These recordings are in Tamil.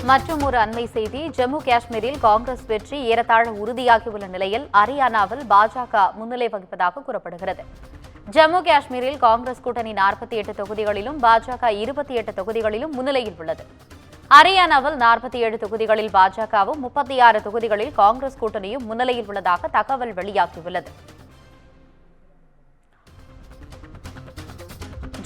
மற்றும் ஒரு அண்மை செய்தி, ஜம்மு காஷ்மீரில் காங்கிரஸ் வெற்றி ஏறத்தாழ உறுதியாகியுள்ள நிலையில் ஹரியானாவில் பாஜக முன்னிலை வகிப்பதாக கூறப்படுகிறது. ஜம்மு காஷ்மீரில் காங்கிரஸ் கூட்டணி 48 தொகுதிகளிலும் பாஜக 28 தொகுதிகளிலும் முன்னிலையில் உள்ளது. ஹரியானாவில் 47 தொகுதிகளில் பாஜகவும் 36 தொகுதிகளில் காங்கிரஸ் கூட்டணியும் முன்னிலையில் உள்ளதாக தகவல் வெளியாகியுள்ளது.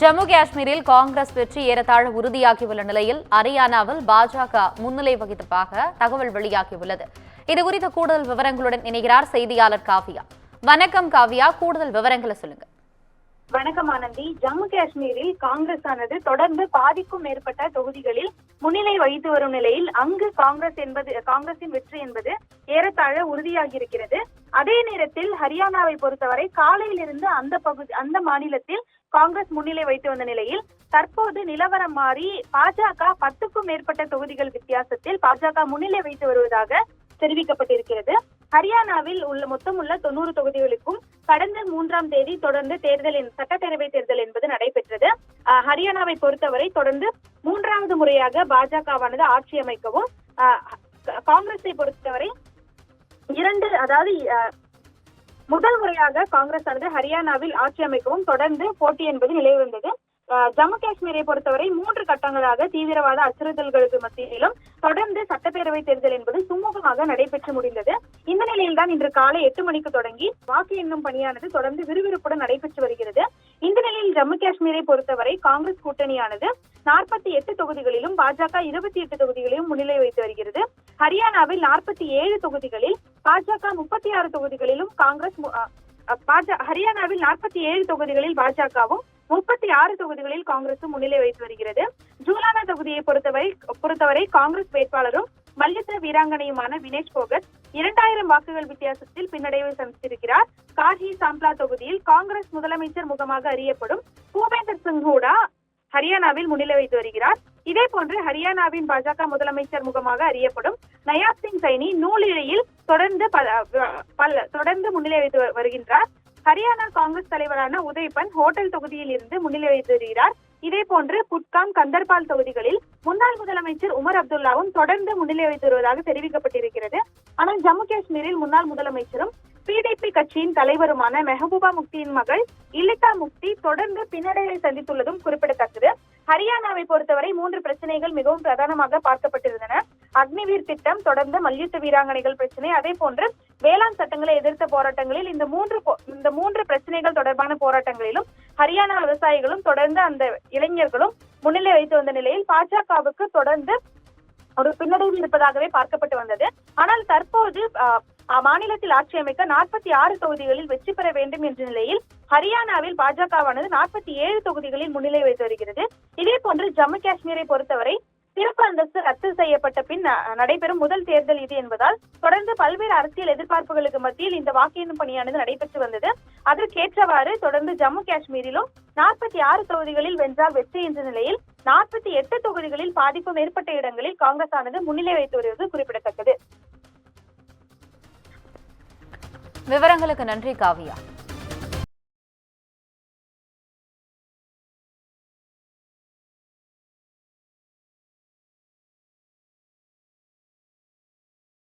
ஜம்மு காஷ்மீரில் காங்கிரஸ் வெற்றி ஏறத்தாழ உறுதியாகியுள்ள நிலையில் ஹரியானாவில் பாஜக முன்னிலை வகிப்பதாக தகவல் வெளியாகியுள்ளது. இதுகுறித்த கூடுதல் விவரங்களுடன் இணைகிறார் செய்தியாளர் காவியா. வணக்கம் காவியா, கூடுதல் விவரங்களை சொல்லுங்க. வணக்கம் ஆனந்தி. ஜம்மு காஷ்மீரில் காங்கிரஸ் ஆனது தொடர்ந்து பாதிக்கும் மேற்பட்ட தொகுதிகளில் முன்னிலை வகித்து வரும் நிலையில் அங்கு காங்கிரசின் வெற்றி என்பது ஏறத்தாழ உறுதியாகி இருக்கிறது. அதே நேரத்தில் ஹரியானாவை பொறுத்தவரை காலையிலிருந்து அந்த மாநிலத்தில் காங்கிரஸ் முன்னிலை வைத்து வந்த நிலையில் தற்போது நிலவரம் மாறி பாஜக 10க்கும் மேற்பட்ட தொகுதிகள் வித்தியாசத்தில் பாஜக முன்னிலை வைத்து வருவதாக தெரிவிக்கப்பட்டிருக்கிறது. ஹரியானாவில் மொத்தம் உள்ள 90 தொகுதிகளுக்கும் கடந்த 3ஆம் தேதி தொடர்ந்து சட்டப்பேரவை தேர்தல் என்பது நடைபெற்றது. ஹரியானாவை பொறுத்தவரை தொடர்ந்து 3வது முறையாக பாஜகவானது ஆட்சி அமைக்கவும், காங்கிரஸை பொறுத்தவரை முதல் முறையாக காங்கிரஸ் ஆனது ஹரியானாவில் ஆட்சி அமைக்கவும் தொடர்ந்து போட்டி என்பது நிலவி வந்தது. ஜம்மு காஷ்மீரை பொறுத்தவரை 3 கட்டங்களாக தீவிரவாத அச்சுறுத்தல்களுக்கு மத்தியிலும் தொடர்ந்து சட்டப்பேரவை தேர்தல் என்பது சுமூகமாக நடைபெற்று முடிந்தது. இந்த நிலையில்தான் இன்று காலை 8 மணிக்கு தொடங்கி வாக்கு எண்ணும் பணியானது தொடர்ந்து விறுவிறுப்புடன் நடைபெற்று வருகிறது. இந்த நிலையில் ஜம்மு காஷ்மீரை பொறுத்தவரை காங்கிரஸ் கூட்டணியானது 48 தொகுதிகளிலும் பாஜக 28 தொகுதிகளிலும் முன்னிலை வைத்து வருகிறது. ஹரியானாவில் 47 தொகுதிகளில் பாஜக 36 தொகுதிகளிலும் ஹரியானாவில் 47 தொகுதிகளில் பாஜகவும் 36 தொகுதிகளில் காங்கிரசும் முன்னிலை வைத்து வருகிறது. ஜூலானா தொகுதியை பொறுத்தவரை காங்கிரஸ் வேட்பாளரும் மல்யுத்த வீராங்கனையுமான வினேஷ் போகத் 2000 வாக்குகள் வித்தியாசத்தில் பின்னடைவை சந்தித்திருக்கிறார். கார்ஹி சாம்ப்லா தொகுதியில் காங்கிரஸ் முதலமைச்சர் முகமாக அறியப்படும் பூபேந்தர் சிங் ஹூடா ஹரியானாவில் முன்னிலை வைத்து வருகிறார். இதே போன்று ஹரியானாவின் பாஜக முதலமைச்சர் முகமாக அறியப்படும் நயாப் சிங் சைனி நூலிழையில் தொடர்ந்து முன்னிலை வைத்து வருகின்றார். ஹரியானா காங்கிரஸ் தலைவரான உதய்பன் ஹோட்டல் தொகுதியில் இருந்து முன்னிலை வைத்து வருகிறார். இதே போன்று புட்காம், கந்தர்பால் தொகுதிகளில் முன்னாள் முதலமைச்சர் உமர் அப்துல்லாவும் தொடர்ந்து முன்னிலை வைத்து வருவதாக தெரிவிக்கப்பட்டிருக்கிறது. ஆனால் ஜம்மு காஷ்மீரில் முன்னாள் முதலமைச்சரும் பிடிபி கட்சியின் தலைவருமான மெஹபூபா முஃப்தியின் மகள் இல்லிதா முஃப்தி தொடர்ந்து பின்னடைவை சந்தித்துள்ளதும் குறிப்பிடத்தக்கது. ஹரியானாவை பொறுத்தவரை 3 பிரச்சனைகள் மிகவும் பிரதானமாக பார்க்கப்பட்டிருந்தன. அக்னிவீர் திட்டம், தொடர்ந்து மல்யுத்த வீராங்கனைகள் பிரச்சனை, அதே போன்று வேளாண் சட்டங்களை எதிர்த்த போராட்டங்களில் இந்த மூன்று பிரச்சனைகள் தொடர்பான போராட்டங்களிலும் ஹரியானா விவசாயிகளும் தொடர்ந்து அந்த இளைஞர்களும் முன்னிலை வைத்து வந்த நிலையில் பாஜகவுக்கு தொடர்ந்து ஒரு பின்னடைவு இருப்பதாகவே பார்க்கப்பட்டு வந்தது. ஆனால் தற்போது மாநிலத்தில் ஆட்சி அமைக்க 46 தொகுதிகளில் வெற்றி பெற வேண்டும் என்ற நிலையில் ஹரியானாவில் பாஜகவானது 47 தொகுதிகளில் முன்னிலை வைத்து வருகிறது. இதே போன்று ஜம்மு காஷ்மீரை பொறுத்தவரை சிறப்பு அந்தஸ்து ரத்து செய்யப்பட்ட பின் நடைபெறும் முதல் தேர்தல் இது என்பதால் தொடர்ந்து பல்வேறு அரசியல் எதிர்பார்ப்புகளுக்கு மத்தியில் இந்த வாக்கு எண்ணும் பணியானது நடைபெற்று வந்தது. அதற்கேற்றவாறு தொடர்ந்து ஜம்மு காஷ்மீரிலும் 46 தொகுதிகளில் வென்றால் வெற்றி என்ற நிலையில் 48 தொகுதிகளில் பாதிக்கும் மேற்பட்ட இடங்களில் காங்கிரஸ் ஆனது முன்னிலை வைத்து வருவது குறிப்பிடத்தக்கது. விவரங்களுக்கு நன்றி காவியா.